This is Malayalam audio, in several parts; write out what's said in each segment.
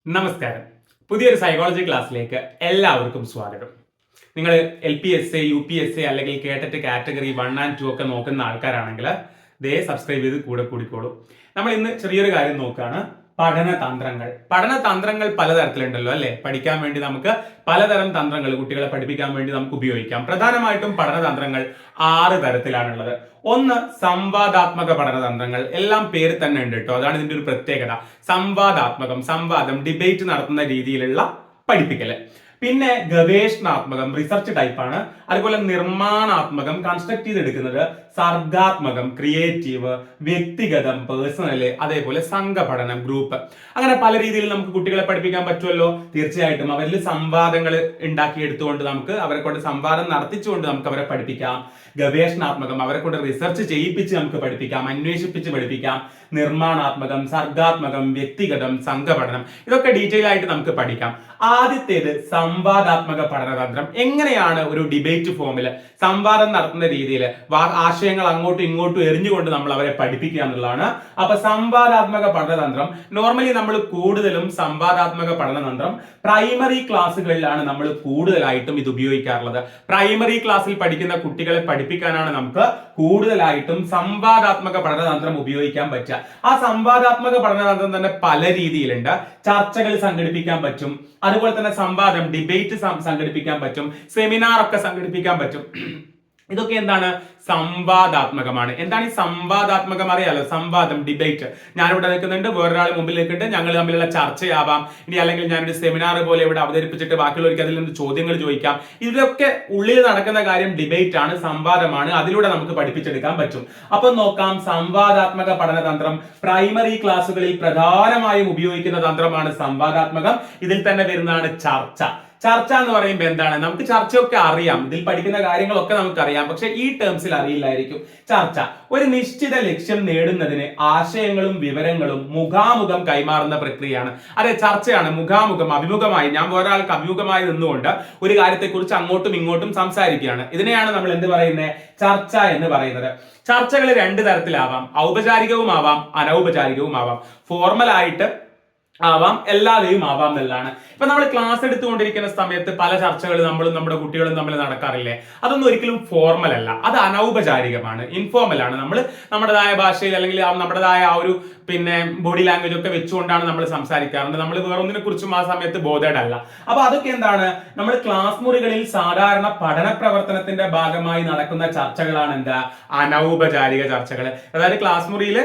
നമസ്കാരം. പുതിയൊരു സൈക്കോളജി ക്ലാസ്സിലേക്ക് എല്ലാവർക്കും സ്വാഗതം. നിങ്ങൾ LPSA, UPSA അല്ലെങ്കിൽ കേട്ടറ്റ് കാറ്റഗറി 1 and 2 ഒക്കെ നോക്കുന്ന ആൾക്കാരാണെങ്കിൽ സബ്സ്ക്രൈബ് ചെയ്ത് കൂടെ കൂടിക്കോളൂ. നമ്മൾ ഇന്ന് ചെറിയൊരു കാര്യം നോക്കുകയാണ്. പഠനതന്ത്രങ്ങൾ പലതരത്തിലുണ്ടല്ലോ അല്ലെ. പഠിക്കാൻ വേണ്ടി നമുക്ക് പലതരം തന്ത്രങ്ങൾ കുട്ടികളെ പഠിപ്പിക്കാൻ വേണ്ടി നമുക്ക് ഉപയോഗിക്കാം. പ്രധാനമായിട്ടും പഠനതന്ത്രങ്ങൾ 6 തരത്തിലാണുള്ളത്. ഒന്ന് സംവാദാത്മക പഠനതന്ത്രങ്ങൾ. എല്ലാം പേര് തന്നെ ഉണ്ട് കേട്ടോ, അതാണ് ഇതിന്റെ ഒരു പ്രത്യേകത. സംവാദം, ഡിബേറ്റ് നടത്തുന്ന രീതിയിലുള്ള പഠിപ്പിക്കല്. പിന്നെ ഗവേഷണാത്മകം, റിസർച്ച് ടൈപ്പാണ്. അതുപോലെ നിർമ്മാണാത്മകം, കൺസ്ട്രക്ട് ചെയ്തെടുക്കുന്നത്. സർഗാത്മകം, ക്രിയേറ്റീവ്. വ്യക്തിഗതം, പേഴ്സണല്. അതേപോലെ സംഘപഠനം, ഗ്രൂപ്പ്. അങ്ങനെ പല രീതിയിൽ നമുക്ക് കുട്ടികളെ പഠിപ്പിക്കാൻ പറ്റുമല്ലോ. തീർച്ചയായിട്ടും അവരിൽ സംവാദങ്ങൾ ഉണ്ടാക്കിയെടുത്തുകൊണ്ട് നമുക്ക് അവരെ കൊണ്ട് സംവാദം നടത്തിച്ചുകൊണ്ട് നമുക്ക് അവരെ പഠിപ്പിക്കാം. ഗവേഷണാത്മകം, അവരെ കൊണ്ട് റിസർച്ച് ചെയ്യിപ്പിച്ച് നമുക്ക് പഠിപ്പിക്കാം, അന്വേഷിപ്പിച്ച് പഠിപ്പിക്കാം. നിർമ്മാണാത്മകം, സർഗാത്മകം, വ്യക്തിഗതം, സംഘപഠനം. ഇതൊക്കെ ഡീറ്റെയിൽ ആയിട്ട് നമുക്ക് പഠിക്കാം. ആദ്യത്തേത് സംവാദാത്മക പഠനതന്ത്രം. എങ്ങനെയാണ് ഒരു ഡിബേറ്റ് ഫോമിൽ സംവാദം നടത്തുന്ന രീതിയിൽ ആശയങ്ങൾ അങ്ങോട്ടും ഇങ്ങോട്ടും എറിഞ്ഞുകൊണ്ട് നമ്മൾ അവരെ പഠിപ്പിക്കുക എന്നുള്ളതാണ്. അപ്പൊ സംവാദാത്മക പഠനതന്ത്രം നോർമലി നമ്മൾ കൂടുതലും സംവാദാത്മക പഠനതന്ത്രം പ്രൈമറി ക്ലാസ്സുകളിലാണ് നമ്മൾ കൂടുതലായിട്ടും ഇത് ഉപയോഗിക്കാറുള്ളത്. പ്രൈമറി ക്ലാസ്സിൽ പഠിക്കുന്ന കുട്ടികളെ പഠിപ്പിക്കാനാണ് നമുക്ക് കൂടുതലായിട്ടും സംവാദാത്മക പഠനതന്ത്രം ഉപയോഗിക്കാൻ പറ്റുക. ആ സംവാദാത്മക പഠനതന്ത്രം തന്നെ പല രീതിയിലുണ്ട്. ചർച്ചകൾ സംഘടിപ്പിക്കാൻ പറ്റും, അതുപോലെ തന്നെ സംവാദം, ഡിബേറ്റ് സംഘടിപ്പിക്കാൻ പറ്റും, സെമിനാർ ഒക്കെ സംഘടിപ്പിക്കാൻ പറ്റും. ഇതൊക്കെ എന്താണ്? സംവാദാത്മകമാണ്. എന്താണ് ഈ സംവാദാത്മകം? അറിയാലോ, സംവാദം, ഡിബേറ്റ്. ഞാനിവിടെ നിൽക്കുന്നുണ്ട്, വേറൊരാൾ മുമ്പിൽ നിൽക്കുന്നുണ്ട്, ഞങ്ങൾ തമ്മിലുള്ള ചർച്ചയാവാം. ഇനി അല്ലെങ്കിൽ ഞാനൊരു സെമിനാർ പോലെ ഇവിടെ അവതരിപ്പിച്ചിട്ട് ബാക്കിയുള്ളവർക്ക് അതിൽ നിന്ന് ചോദ്യങ്ങൾ ചോദിക്കാം. ഇതിലൊക്കെ ഉള്ളിൽ നടക്കുന്ന കാര്യം ഡിബേറ്റ് ആണ്, സംവാദമാണ്. അതിലൂടെ നമുക്ക് പഠിപ്പിച്ചെടുക്കാൻ പറ്റും. അപ്പൊ നോക്കാം, സംവാദാത്മക പഠനതന്ത്രം പ്രൈമറി ക്ലാസ്സുകളിൽ പ്രധാനമായും ഉപയോഗിക്കുന്ന തന്ത്രമാണ് സംവാദാത്മകം. ഇതിൽ തന്നെ വരുന്നതാണ് ചർച്ച. ചർച്ച എന്ന് പറയുമ്പോൾ എന്താണ്? നമുക്ക് ചർച്ചയൊക്കെ അറിയാം, ഇതിൽ പഠിക്കുന്ന കാര്യങ്ങളൊക്കെ നമുക്കറിയാം, പക്ഷെ ഈ ടേംസിൽ അറിയില്ലായിരിക്കും. ചർച്ച ഒരു നിശ്ചിത ലക്ഷ്യം നേടുന്നതിന് ആശയങ്ങളും വിവരങ്ങളും മുഖാമുഖം കൈമാറുന്ന പ്രക്രിയയാണ്. അതെ, ചർച്ചയാണ്. മുഖാമുഖം, അഭിമുഖമായി, ഞാൻ വേറൊരാൾക്ക് അഭിമുഖമായി നിന്നുകൊണ്ട് ഒരു കാര്യത്തെക്കുറിച്ച് അങ്ങോട്ടും ഇങ്ങോട്ടും സംസാരിക്കുകയാണ്. ഇതിനെയാണ് നമ്മൾ എന്ത് പറയുന്നത്? ചർച്ച എന്ന് പറയുന്നത്. ചർച്ചകൾ 2 തരത്തിലാവാം. ഔപചാരികവുമാവാം, അനൗപചാരികവുമാവാം. ഫോർമൽ ആയിട്ട് ആവാം, എല്ലാവരെയും ആവാം എന്നുള്ളതാണ്. ഇപ്പൊ നമ്മൾ ക്ലാസ് എടുത്തുകൊണ്ടിരിക്കുന്ന സമയത്ത് പല ചർച്ചകൾ നമ്മളും നമ്മുടെ കുട്ടികളും തമ്മിൽ നടക്കാറില്ലേ? അതൊന്നും ഒരിക്കലും ഫോർമൽ അല്ല, അത് അനൗപചാരികമാണ്, ഇൻഫോർമൽ ആണ്. നമ്മൾ നമ്മുടേതായ ഭാഷയിൽ അല്ലെങ്കിൽ നമ്മുടേതായ ആ ഒരു ബോഡി ലാംഗ്വേജ് ഒക്കെ വെച്ചുകൊണ്ടാണ് നമ്മൾ സംസാരിക്കാറുണ്ട്. നമ്മൾ വേറൊന്നിനെ കുറിച്ചും ആ സമയത്ത് ബോധേഡ് അല്ല. അപ്പൊ അതൊക്കെ എന്താണ്? നമ്മൾ ക്ലാസ് മുറികളിൽ സാധാരണ പഠന പ്രവർത്തനത്തിന്റെ ഭാഗമായി നടക്കുന്ന ചർച്ചകളാണ് എന്താ? അനൗപചാരിക ചർച്ചകൾ. അതായത് ക്ലാസ് മുറിയിൽ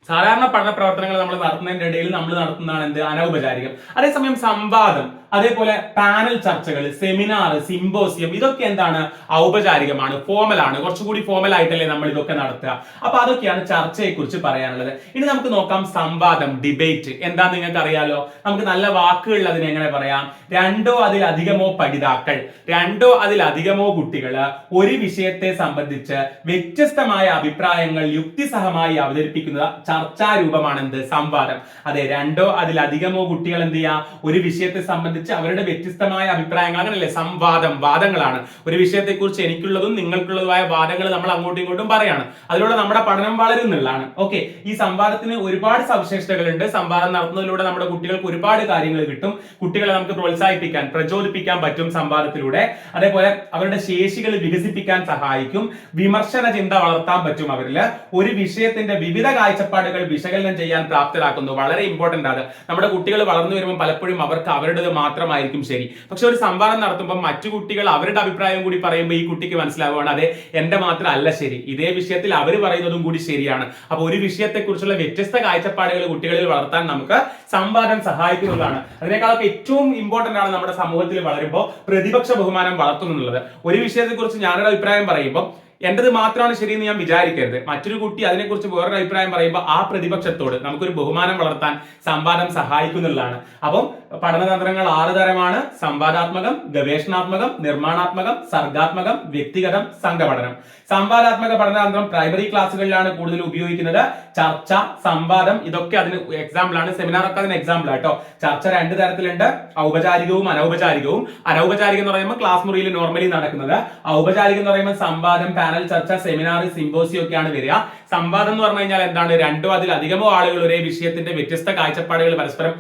സാധാരണ പഠന പ്രവർത്തനങ്ങൾ നമ്മൾ നടത്തുന്നതിന്റെ ഇടയിൽ നമ്മൾ നടത്തുന്നതാണ് എന്ത്? അനൗപചാരികം. അതേസമയം സംവാദം, അതേപോലെ പാനൽ ചർച്ചകൾ, സെമിനാർ, സിംബോസിയം, ഇതൊക്കെ എന്താണ്? ഔപചാരികമാണ്, ഫോർമൽ ആണ്. കുറച്ചുകൂടി ഫോർമൽ ആയിട്ടല്ലേ നമ്മൾ ഇതൊക്കെ നടത്തുക. അപ്പൊ അതൊക്കെയാണ് ചർച്ചയെ കുറിച്ച് പറയാനുള്ളത്. ഇനി നമുക്ക് നോക്കാം സംവാദം, ഡിബേറ്റ്. എന്താന്ന് നിങ്ങൾക്ക് അറിയാലോ. നമുക്ക് നല്ല വാക്കുകളിൽ അതിനെ എങ്ങനെ പറയാം? 2 അതിലധികമോ പഠിതാക്കൾ, 2 അതിലധികമോ കുട്ടികൾ ഒരു വിഷയത്തെ സംബന്ധിച്ച് വ്യത്യസ്തമായ അഭിപ്രായങ്ങൾ യുക്തിസഹമായി അവതരിപ്പിക്കുന്ന ചർച്ചാരൂപമാണ് എന്ത്? സംവാദം. അതെ, 2 അതിലധികമോ കുട്ടികൾ എന്ത് ചെയ്യാം? ഒരു വിഷയത്തെ സംബന്ധിച്ച് അവരുടെ വ്യത്യസ്തമായ അഭിപ്രായങ്ങൾ, അങ്ങനല്ലേ? സംവാദം, വാദങ്ങളാണ്. ഒരു വിഷയത്തെ കുറിച്ച് എനിക്കുള്ളതും നിങ്ങൾക്കുള്ളതുമായ വാദങ്ങൾ നമ്മൾ അങ്ങോട്ടും ഇങ്ങോട്ടും പറയാണ്. അതിലൂടെ നമ്മുടെ പഠനം വളരുന്നതാണ്. ഓക്കെ, ഈ സംവാദത്തിന് ഒരുപാട് സവിശേഷതകളുണ്ട്. സംവാദം നടത്തുന്നതിലൂടെ നമ്മുടെ കുട്ടികൾക്ക് ഒരുപാട് കാര്യങ്ങൾ കിട്ടും. കുട്ടികളെ നമുക്ക് പ്രോത്സാഹിപ്പിക്കാൻ, പ്രചോദിപ്പിക്കാൻ പറ്റും സംവാദത്തിലൂടെ. അതേപോലെ അവരുടെ ശേഷികൾ വികസിപ്പിക്കാൻ സഹായിക്കും. വിമർശന ചിന്ത വളർത്താൻ പറ്റും അവരിൽ. ഒരു വിഷയത്തിന്റെ വിവിധ കാഴ്ചപ്പാടുകൾ വിശകലനം ചെയ്യാൻ പ്രാപ്തരാക്കുന്നു. വളരെ ഇമ്പോർട്ടന്റ് ആണ്. നമ്മുടെ കുട്ടികൾ വളർന്നു വരുമ്പോൾ പലപ്പോഴും അവർക്ക് അവരുടേത് മാത്രമായിരിക്കും ശരി. പക്ഷെ ഒരു സംവാദം നടത്തുമ്പോൾ മറ്റു കുട്ടികൾ അവരുടെ അഭിപ്രായം കൂടി പറയുമ്പോൾ ഈ കുട്ടിക്ക് മനസ്സിലാവുകയാണ്, അതെ, എന്റെ മാത്രം അല്ല ശരി, ഇതേ വിഷയത്തിൽ അവർ പറയുന്നതും കൂടി ശരിയാണ്. അപ്പൊ ഒരു വിഷയത്തെ കുറിച്ചുള്ള വ്യത്യസ്ത കാഴ്ചപ്പാടുകൾ കുട്ടികളിൽ വളർത്താൻ നമുക്ക് സംവാദം സഹായിക്കുന്നതാണ്. അതിനേക്കാളൊക്കെ ഏറ്റവും ഇമ്പോർട്ടന്റ് ആണ് നമ്മുടെ സമൂഹത്തിൽ വളരുമ്പോൾ പ്രതിപക്ഷ ബഹുമാനം വളർത്തുന്നുള്ളത്. ഒരു വിഷയത്തെ കുറിച്ച് ഞാനൊരു അഭിപ്രായം പറയുമ്പോൾ എന്റേത് മാത്രമാണ് ശരിയെന്ന് ഞാൻ വിചാരിക്കരുത്. മറ്റൊരു കുട്ടി അതിനെക്കുറിച്ച് വേറൊരു അഭിപ്രായം പറയുമ്പോൾ ആ പ്രതിപക്ഷത്തോട് നമുക്കൊരു ബഹുമാനം വളർത്താൻ സംവാദം സഹായിക്കുന്നുള്ളതാണ്. അപ്പം പഠനതന്ത്രങ്ങൾ 6 തരമാണ്. സംവാദാത്മകം, ഗവേഷണാത്മകം, നിർമ്മാണാത്മകം, സർഗാത്മകം, വ്യക്തിഗതം, സംഘപഠനം. സംവാദാത്മക പഠനതന്ത്രം പ്രൈമറി ക്ലാസ്സുകളിലാണ് കൂടുതൽ ഉപയോഗിക്കുന്നത്. ചർച്ച, സംവാദം ഇതൊക്കെ അതിന് എക്സാമ്പിൾ ആണ്. സെമിനാർ ഒക്കെ അതിന് എക്സാമ്പിൾ ആട്ടോ. ചർച്ച രണ്ട് തരത്തിലുണ്ട്, ഔപചാരികവും അനൗപചാരികവും. അനൗപചാരികം എന്ന് പറയുമ്പോൾ ക്ലാസ് മുറിയിൽ നോർമലി നടക്കുന്നത്. ഔപചാരികം എന്ന് പറയുമ്പോൾ സംവാദം, പാനൽ ചർച്ച, സെമിനാർ, സിമ്പോസിയം ഒക്കെയാണ് വരിക. സംവാദം എന്ന് പറഞ്ഞു കഴിഞ്ഞാൽ എന്താണ്? രണ്ടോ അതിലധികമോ ആളുകൾ ഒരേ വിഷയത്തിന്റെ വ്യത്യസ്ത കാഴ്ചപ്പാടുകൾ പരസ്പരം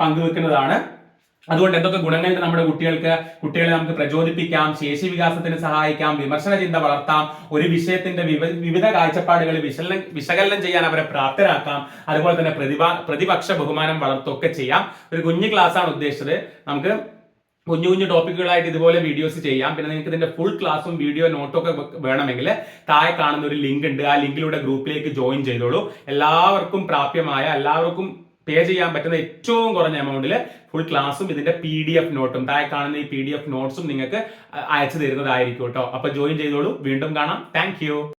പങ്കുവെക്കുന്നതാണ്. അതുകൊണ്ട് എന്തൊക്കെ ഗുണങ്ങളുണ്ട് നമ്മുടെ കുട്ടികളെ നമുക്ക് പ്രചോദിപ്പിക്കാം, ശേഷി വികാസത്തിന് സഹായിക്കാം, വിമർശന ചിന്ത വളർത്താം, ഒരു വിഷയത്തിന്റെ വിവിധ കാഴ്ചപ്പാടുകൾ വിശകലനം ചെയ്യാൻ അവരെ പ്രാപ്തരാക്കാം, അതുപോലെ തന്നെ പ്രതിപക്ഷ ബഹുമാനം വളർത്തുകയൊക്കെ ചെയ്യാം. ഒരു കുഞ്ഞു ക്ലാസ് ആണ് ഉദ്ദേശിച്ചത്. നമുക്ക് കുഞ്ഞു കുഞ്ഞു ടോപ്പിക്കുകളായിട്ട് ഇതുപോലെ വീഡിയോസ് ചെയ്യാം. പിന്നെ നിങ്ങൾക്ക് ഇതിന്റെ ഫുൾ ക്ലാസ്സും വീഡിയോ നോട്ടും ഒക്കെ വേണമെങ്കിൽ താഴെ കാണുന്ന ഒരു ലിങ്ക് ഉണ്ട്. ആ ലിങ്കിലൂടെ ഗ്രൂപ്പിലേക്ക് ജോയിൻ ചെയ്തോളൂ. എല്ലാവർക്കും പ്രാപ്യമായ, എല്ലാവർക്കും പേ ചെയ്യാൻ പറ്റുന്ന ഏറ്റവും കുറഞ്ഞ എമൗണ്ടിൽ ഫുൾ ക്ലാസ്സും ഇതിന്റെ PDF നോട്ടും, താഴെ കാണുന്ന ഈ PDF നോട്ട്സും നിങ്ങൾക്ക് അയച്ചു തരുന്നതായിരിക്കും കേട്ടോ. അപ്പൊ ജോയിൻ ചെയ്തോളൂ. വീണ്ടും കാണാം. താങ്ക്